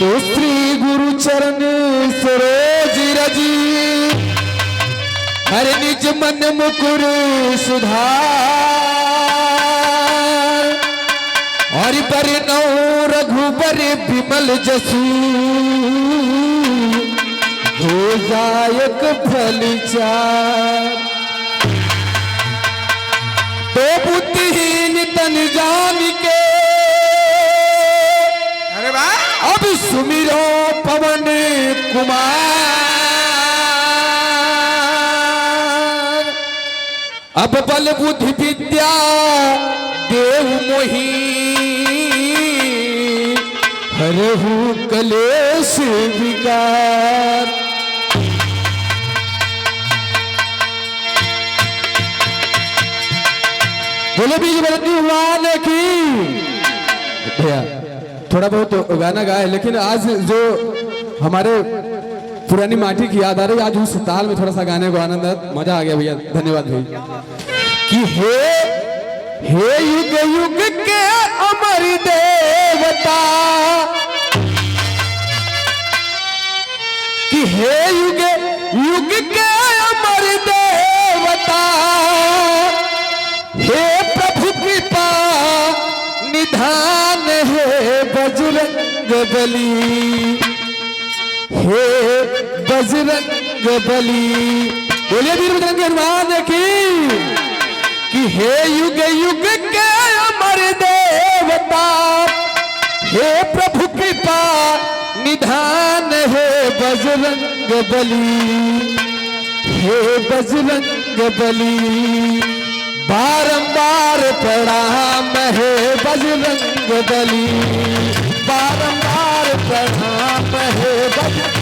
तो श्री गुरु चरण सरोज रजी हर निज मन मुकुर सुधार और बरनौ रघुबर विमल जसु हो जायक फल चार। तो बुद्धिहीन तन जान के अरे वाह अब सुमिरो पवन कुमार। अब बल बुद्धि विद्या देव मोहि हरहु कलेश विकार। बोले बीज बरती भगवान की। भैया थोड़ा बहुत गाना गाए, लेकिन आज जो हमारे पुरानी माटी की याद आ रही, आज उस ताल में थोड़ा सा गाने को आनंद मजा आ गया भैया। धन्यवाद भैया। कि हे युग युग के अमर देवता, कि हे युग युग के अमर देवता, हे प्रभु कृपा निधान है बजरंग बली, हे बजरंग बली। बोलिए वीर बजरंग हनुमान की। कि हे युग युग के अमर देवता, हे प्रभु कृपा निधान है बजरंग बली, हे बजरंग बली। बारंबार प्रणाम है बजरंग बली, बारंबार प्रणाम है बजरंग।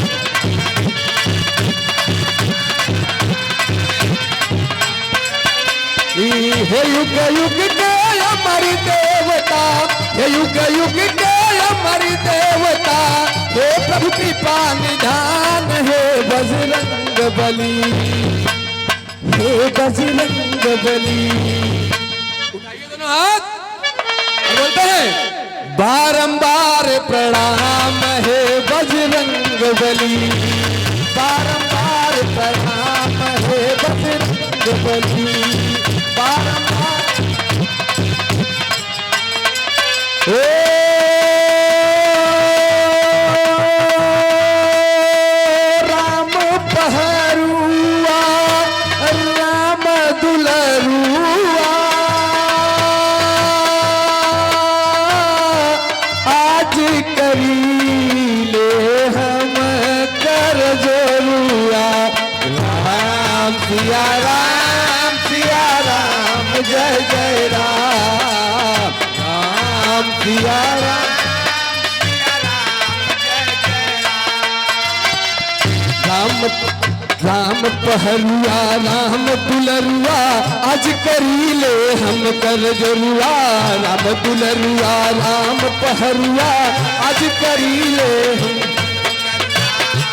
हे युग युग के अमर देवता, हे युग युग के अमर देवता, हे प्रभु कृपा निधान है बजरंग बली, हे बजरंग बली। उठाइए दोनों हाथ और बोलते हैं बारंबार प्रणाम है बजरंग बली, बारंबार प्रणाम है बजरंग बली, बारंबार। राम पहरुआ राम दुलरुआ, आज करी ले हम कर जोरुआ। राम सिया राम सिया राम जय जय राम, राम सिया राम राम राम पहरुआ राम दुलरुआ, आज करी ले हम कर जोरुआ। राम दुलरुआ राम पहरुआ, आज करी ले हम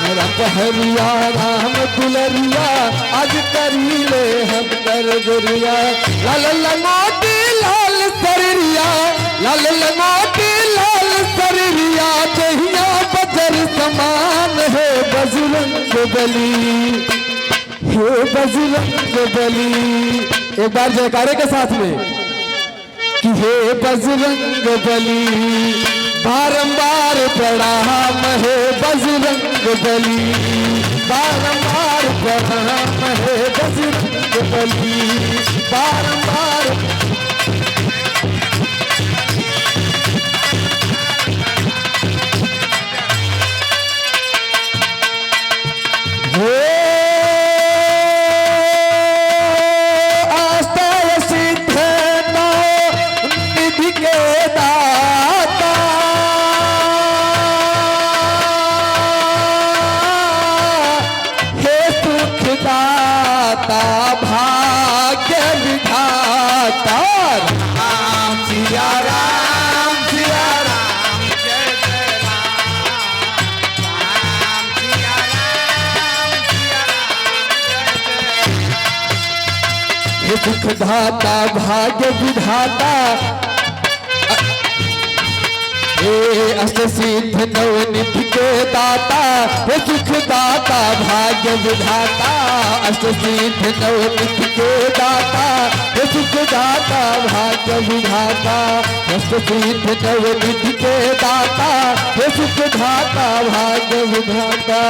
राम पहरुआ राम दुलरुआ, आज करी ले हम कर जोरुआ। लाल लंगोटी लाल सरिया, लाल लंगोटी लाल सरिया, जहिया बजर समान है बजरंग बली, हे बजरंग बली। एक बार जयकारे के साथ में कि हे बजरंग बली, बारंबार प्रणाम है बजरंग बली, बारंबार प्रणाम है बजरंग बली, बारंबार। भाग्य विधाता राम सिया राम सिया राम जय जय राम, राम सिया राम सिया राम जय जय। हे सुखदाता भाग्य विधाता हे अष्ट सिद्ध नवनिधि के दाता, हे सुख दाता भाग्य विधाता। अष्ट सिद्ध नवनिधि के दाता, हे सुख दाता भाग्य विधाता। अष्ट सिद्ध नवनिधि के दाता, हे सुख दाता भाग्य विधाता।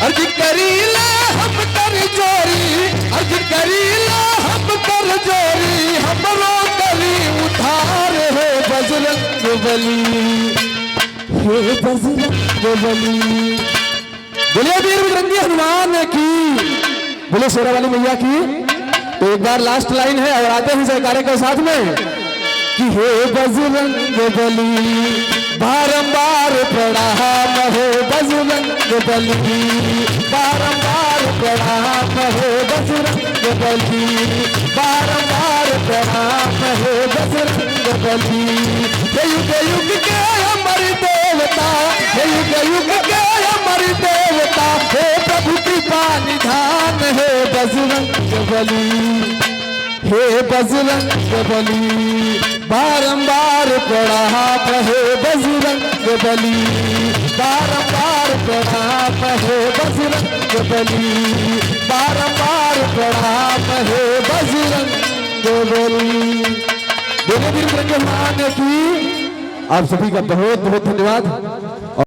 अर्ज करीला हम कर जोरी, अर्ज करीला हम कर जोरी, हमरो करी उधार है बजरंग बली, हे बजरंग बली। बोलिए वीर बजरंगी हनुमान की, बोले शेरा वाली मैया की। तो एक बार लास्ट लाइन है और आते हैं जयकारे के साथ में कि हे बजरंग बली बारंबार प्रणाम हो बजरंग बली, बारंबार प्रणाम हो बजरंग बली, बारंबार प्रणाम हो बजरंग बली। युग युग के अमर देवता, युग युग के अमर देवता, हे प्रभु कृपा निधान है बजरंग बली, हे बजरंग बली। बारंबार प्रणाम है बजरंग बली, बारंबार प्रणाम है बजरंग बली, बारंबार प्रणाम है बजरंग बली। दोनों वीर बजरंग हनुमान की आप सभी का बहुत बहुत धन्यवाद।